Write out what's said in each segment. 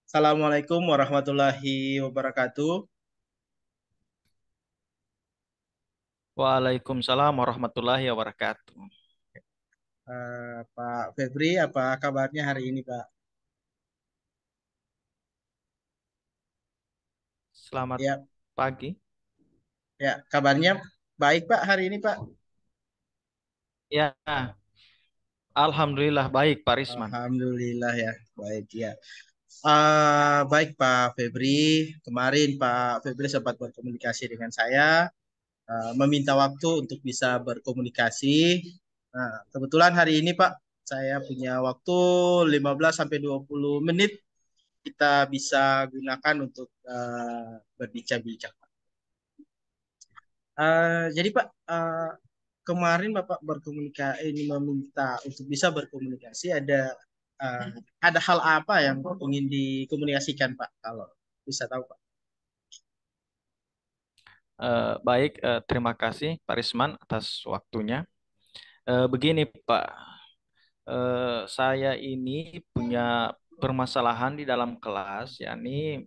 Assalamualaikum warahmatullahi wabarakatuh. Waalaikumsalam warahmatullahi wabarakatuh. Pak Febri, apa kabarnya hari ini, Pak? Selamat Ya, pagi. ya, kabarnya baik, Pak, hari ini, Pak. Ya, Alhamdulillah baik Pak Risman. Alhamdulillah ya, baik ya. Baik, Pak Febri. Kemarin Pak Febri sempat berkomunikasi dengan saya, meminta waktu untuk bisa berkomunikasi. Nah, kebetulan hari ini, Pak, saya punya waktu 15 sampai 20 menit kita bisa gunakan untuk berbincang-bincang. Jadi Pak, kemarin Bapak berkomunikasi ini meminta untuk bisa berkomunikasi eh, ada hal apa yang ingin dikomunikasikan Pak kalau bisa tahu Pak. Baik, terima kasih Pak Risman atas waktunya. Begini Pak, saya ini punya permasalahan di dalam kelas, yakni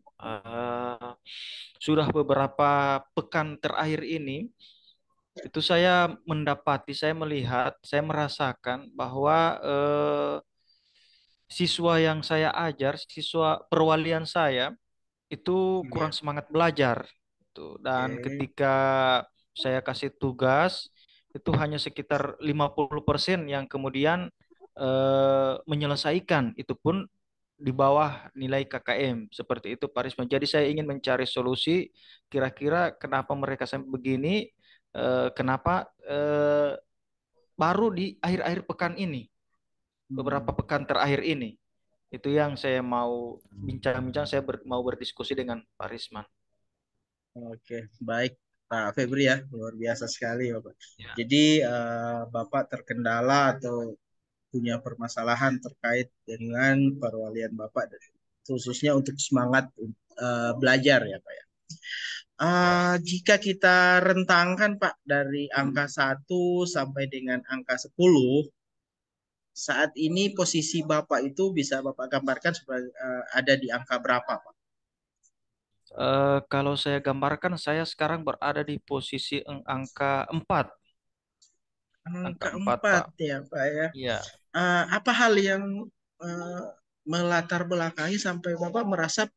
sudah beberapa pekan terakhir ini itu saya melihat, saya merasakan bahwa siswa yang saya ajar, siswa perwalian saya itu kurang Iya. semangat belajar. Dan Oke. ketika saya kasih tugas, itu hanya sekitar 50% yang kemudian menyelesaikan. Itu pun di bawah nilai KKM. Seperti itu Pak Risman. Jadi saya ingin mencari solusi kira-kira kenapa mereka sampai begini, kenapa baru di akhir-akhir pekan ini, beberapa Hmm, pekan terakhir ini. Itu yang saya mau bincang-bincang, mau berdiskusi dengan Pak Risman. oke, baik Pak Febri ya, luar biasa sekali Bapak. Ya. Jadi Bapak terkendala atau punya permasalahan terkait dengan perwalian Bapak khususnya untuk semangat belajar ya Pak ya. Jika kita rentangkan Pak dari angka 1 sampai dengan angka 10, saat ini posisi Bapak itu bisa Bapak gambarkan sebagai ada di angka berapa Pak? Kalau saya gambarkan, saya sekarang berada di posisi angka 4. Angka Angka 4, 4 Pak. ya Pak ya. Iya. Apa hal yang eh, melatar belakangi sampai Bapak merasa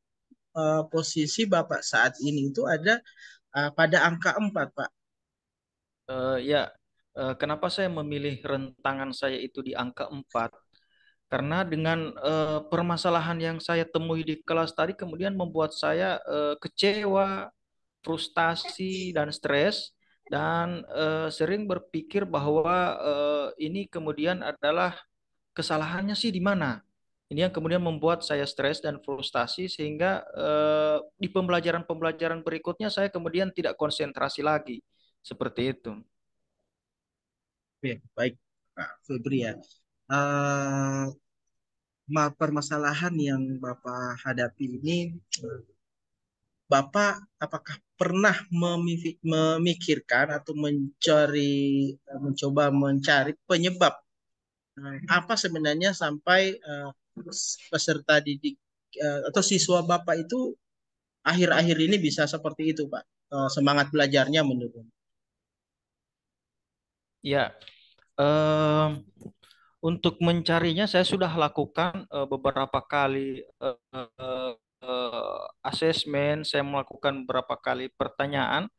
posisi Bapak saat ini itu ada pada angka 4 Pak? Ya, kenapa saya memilih rentangan saya itu di angka 4? Karena dengan permasalahan yang saya temui di kelas tadi kemudian membuat saya kecewa, frustasi, dan stres. Dan sering berpikir bahwa ini kemudian adalah kesalahannya sih di mana. Ini yang kemudian membuat saya stres dan frustasi sehingga di pembelajaran-pembelajaran berikutnya saya kemudian tidak konsentrasi lagi. Seperti itu. Oke, baik Pak Febri ya. Eh, Permasalahan yang Bapak hadapi ini, Bapak apakah pernah memikirkan atau mencoba mencari penyebab apa sebenarnya sampai peserta didik atau siswa Bapak itu akhir-akhir ini bisa seperti itu, Pak? Semangat belajarnya menurun. Ya, em, untuk mencarinya saya sudah lakukan beberapa kali asesmen, saya melakukan beberapa kali pertanyaan.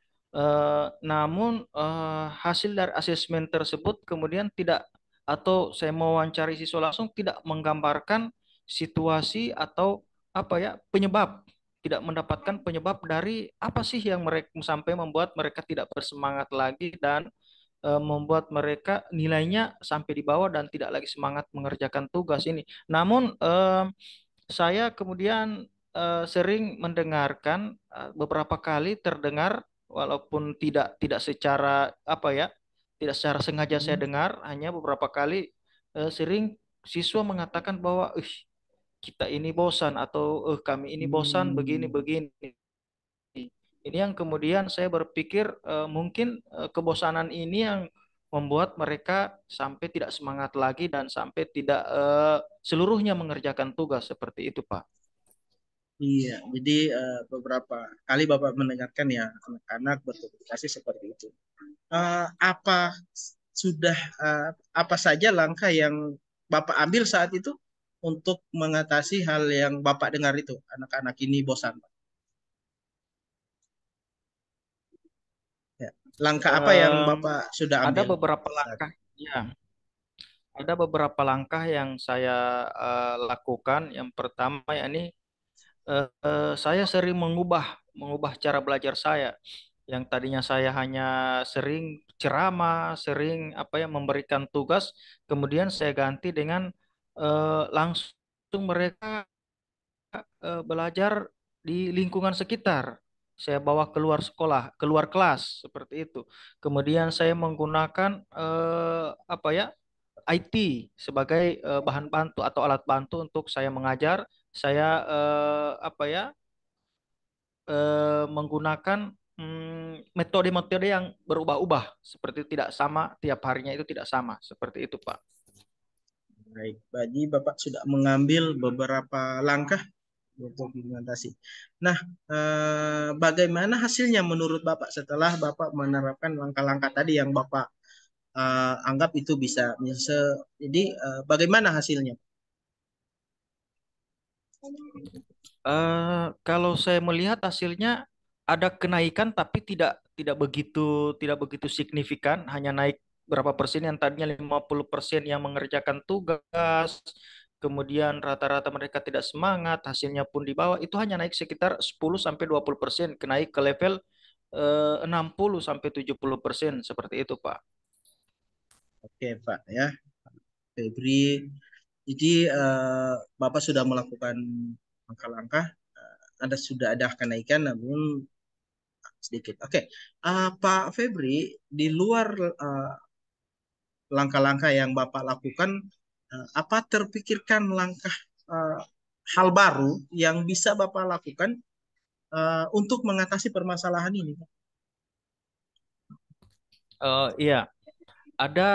Namun hasil dari asesmen tersebut kemudian tidak, atau saya mewawancari siswa langsung tidak menggambarkan situasi atau apa ya, penyebab, tidak mendapatkan penyebab dari apa sih yang mereka sampai membuat mereka tidak bersemangat lagi dan membuat mereka nilainya sampai di bawah dan tidak lagi semangat mengerjakan tugas ini. Namun saya kemudian sering mendengarkan, beberapa kali terdengar, walaupun tidak secara apa ya, tidak secara sengaja saya Hmm. dengar, hanya beberapa kali sering siswa mengatakan bahwa kita ini bosan, atau kami ini bosan begini Hmm. begini. Ini yang kemudian saya berpikir mungkin kebosanan ini yang membuat mereka sampai tidak semangat lagi dan sampai tidak seluruhnya mengerjakan tugas seperti itu, Pak. Iya, jadi beberapa kali Bapak mendengarkan ya anak-anak berkomunikasi seperti itu. Apa sudah apa saja langkah yang Bapak ambil saat itu untuk mengatasi hal yang Bapak dengar itu, anak-anak ini bosan, Pak? Ya. Langkah apa yang Em, Bapak sudah ada ambil beberapa saat langkah, ya, ada beberapa langkah yang saya lakukan. Yang pertama, yakni saya sering mengubah cara belajar saya. Yang tadinya saya hanya sering ceramah, sering apa ya memberikan tugas, kemudian saya ganti dengan langsung mereka belajar di lingkungan sekitar. Saya bawa keluar sekolah, keluar kelas seperti itu. Kemudian saya menggunakan apa ya IT sebagai bahan bantu atau alat bantu untuk saya mengajar. Saya apa ya menggunakan metode-metode yang berubah-ubah seperti itu, tidak sama tiap harinya, itu tidak sama seperti itu, Pak. baik, Jadi Bapak sudah mengambil beberapa langkah untuk mengatasi. Nah, bagaimana hasilnya menurut Bapak setelah Bapak menerapkan langkah-langkah tadi yang Bapak anggap itu bisa. Jadi bagaimana hasilnya? Kalau saya melihat hasilnya ada kenaikan tapi tidak begitu signifikan, hanya naik berapa persen. Yang tadinya 50% yang mengerjakan tugas, kemudian rata-rata mereka tidak semangat, hasilnya pun di bawah, itu hanya naik sekitar 10 sampai 20%, naik ke level 60 sampai 70% seperti itu, Pak. Oke, Pak ya, Febri. Jadi Bapak sudah melakukan langkah-langkah, sudah ada kenaikan namun sedikit. Oke, Pak Febri, di luar langkah-langkah yang Bapak lakukan, apa terpikirkan langkah eh, hal baru yang bisa Bapak lakukan untuk mengatasi permasalahan ini, Pak? Iya, ada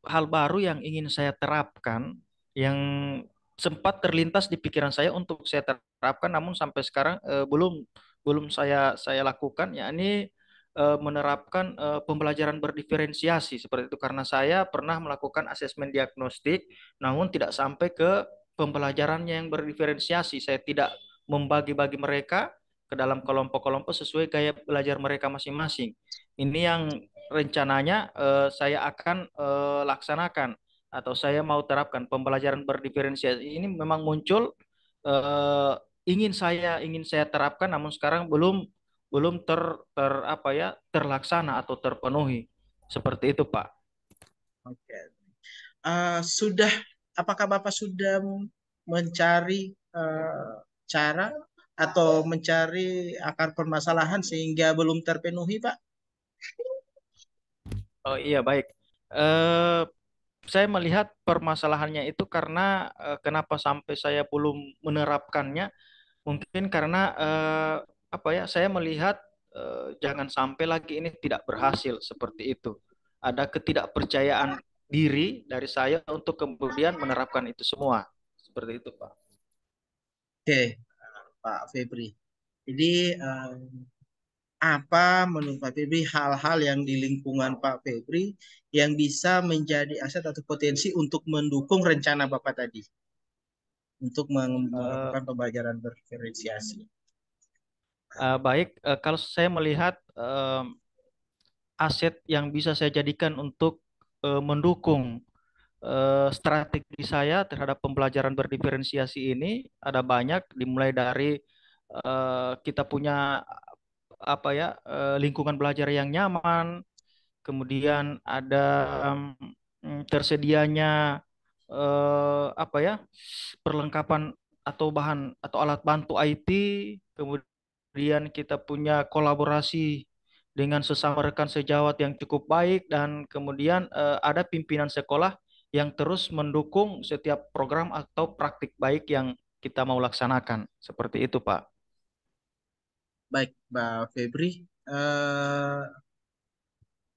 hal baru yang ingin saya terapkan, yang sempat terlintas di pikiran saya untuk saya terapkan, namun sampai sekarang belum belum saya lakukan, yakni menerapkan pembelajaran berdiferensiasi seperti itu, karena saya pernah melakukan asesmen diagnostik, namun tidak sampai ke pembelajarannya yang berdiferensiasi. Saya tidak membagi-bagi mereka ke dalam kelompok-kelompok sesuai gaya belajar mereka masing-masing. Ini yang rencananya saya akan laksanakan atau saya mau terapkan pembelajaran berdiferensiasi ini. Memang muncul eh, ingin saya terapkan, namun sekarang belum belum apa ya terlaksana atau terpenuhi seperti itu, Pak. Oke. Sudah, apakah Bapak sudah mencari cara atau mencari akar permasalahan sehingga belum terpenuhi, Pak? Oh iya, baik. Eh, saya melihat permasalahannya itu karena kenapa sampai saya belum menerapkannya. Mungkin karena apa ya, saya melihat jangan sampai lagi ini tidak berhasil seperti itu. Ada ketidakpercayaan diri dari saya untuk kemudian menerapkan itu semua. Seperti itu, Pak. Oke, Pak Febri. Jadi apa menurut Pak Febri hal-hal yang di lingkungan Pak Febri yang bisa menjadi aset atau potensi untuk mendukung rencana Bapak tadi untuk Eh, melakukan pembelajaran berdiferensiasi? baik, kalau saya melihat aset yang bisa saya jadikan untuk mendukung strategi saya terhadap pembelajaran berdiferensiasi ini ada banyak, dimulai dari kita punya apa ya lingkungan belajar yang nyaman, kemudian ada tersedianya apa ya perlengkapan atau bahan atau alat bantu IT, kemudian kita punya kolaborasi dengan sesama rekan sejawat yang cukup baik, dan kemudian ada pimpinan sekolah yang terus mendukung setiap program atau praktik baik yang kita mau laksanakan. Seperti itu, Pak. Baik, Mbak Febri.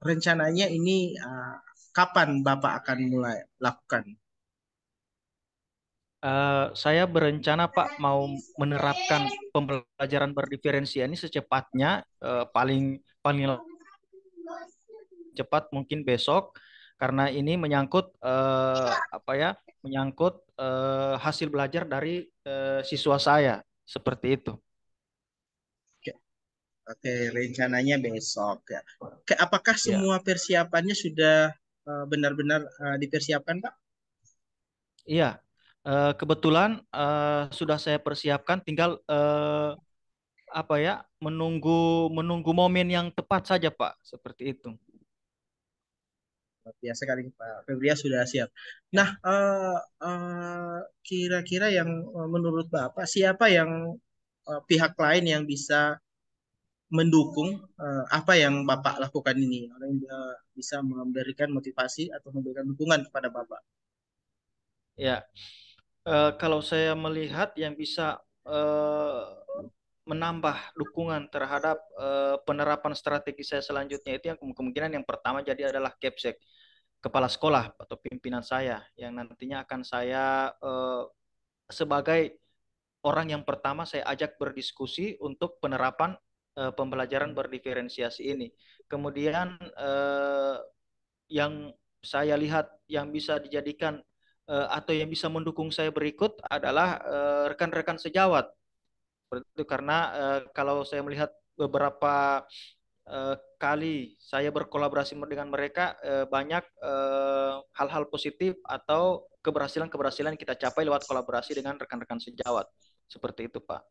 Rencananya ini kapan Bapak akan mulai lakukan? Saya berencana Pak mau menerapkan pembelajaran berdiferensia ini secepatnya, paling paling cepat mungkin besok, karena ini menyangkut apa ya, menyangkut hasil belajar dari siswa saya seperti itu. Oke, oke, rencananya besok ya. Oke, apakah Ya, semua persiapannya sudah benar-benar dipersiapkan, Pak? iya. Kebetulan sudah saya persiapkan, tinggal apa ya, menunggu menunggu momen yang tepat saja Pak, seperti itu. Luar biasa kali Pak Febria sudah siap. Nah, Ya. kira-kira yang menurut Bapak siapa yang pihak lain yang bisa mendukung apa yang Bapak lakukan ini? Orang yang bisa memberikan motivasi atau memberikan dukungan kepada Bapak. Ya, kalau saya melihat yang bisa menambah dukungan terhadap penerapan strategi saya selanjutnya, itu yang kemungkinan yang pertama jadi adalah Kepsek, kepala sekolah atau pimpinan saya, yang nantinya akan saya sebagai orang yang pertama saya ajak berdiskusi untuk penerapan pembelajaran berdiferensiasi ini. Kemudian yang saya lihat yang bisa dijadikan atau yang bisa mendukung saya berikut adalah rekan-rekan sejawat. Seperti itu, karena kalau saya melihat beberapa kali saya berkolaborasi dengan mereka, banyak hal-hal positif atau keberhasilan-keberhasilan kita capai lewat kolaborasi dengan rekan-rekan sejawat. Seperti itu, Pak.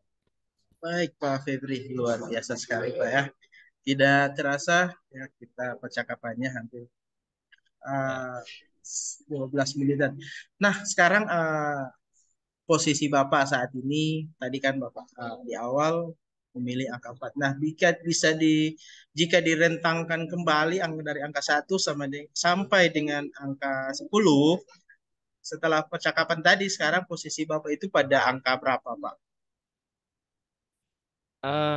Baik, Pak Febri, luar biasa sekali, Pak ya. Tidak terasa ya kita percakapannya hampir Ya, uh, 12 menitan. Nah, sekarang posisi Bapak saat ini, tadi kan Bapak di awal memilih angka 4. Nah, jika direntangkan kembali dari angka 1 sampai dengan angka 10, setelah percakapan tadi, sekarang posisi Bapak itu pada angka berapa, Pak?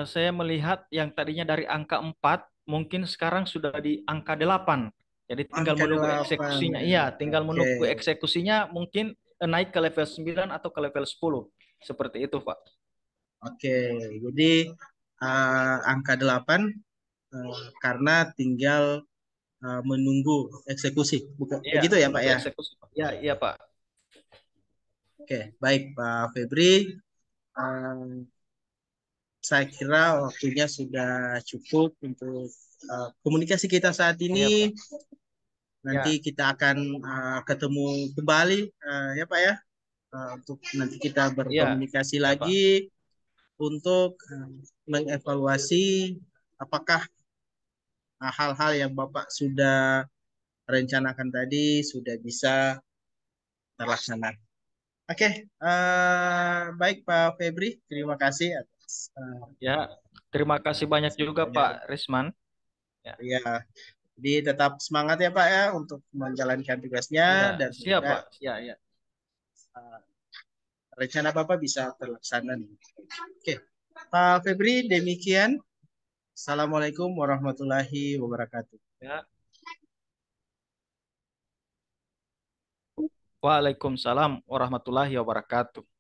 Saya melihat yang tadinya dari angka 4 mungkin sekarang sudah di angka 8. Jadi tinggal Angka menunggu 8 eksekusinya. ya. Iya, tinggal Oke. menunggu eksekusinya, mungkin naik ke level 9 atau ke level 10. Seperti itu, Pak. Oke. Jadi angka 8 karena tinggal menunggu eksekusi. Bukan Iya, begitu ya, Pak menunggu ya? eksekusi, Pak. Ya, iya, Pak. Oke, baik Pak Febri. Eh, saya kira waktunya sudah cukup untuk komunikasi kita saat Iya, ini. Pak. Nanti Ya, kita akan ketemu kembali, ya Pak ya, untuk nanti kita iya, berkomunikasi iya, Pak. lagi untuk mengevaluasi apakah hal-hal yang Bapak sudah rencanakan tadi sudah bisa terlaksana. Oke, baik Pak Febri, terima kasih atas Ya, terima kasih banyak juga Pak banyak. Risman. Ya, Ya, jadi tetap semangat ya Pak ya untuk menjalankan tugasnya iya, dan siap semoga Pak. Ya, ya. uh, rencana Bapak bisa terlaksana nih. Oke, Pak Febri, demikian. Assalamualaikum warahmatullahi wabarakatuh. Ya. Waalaikumsalam warahmatullahi wabarakatuh.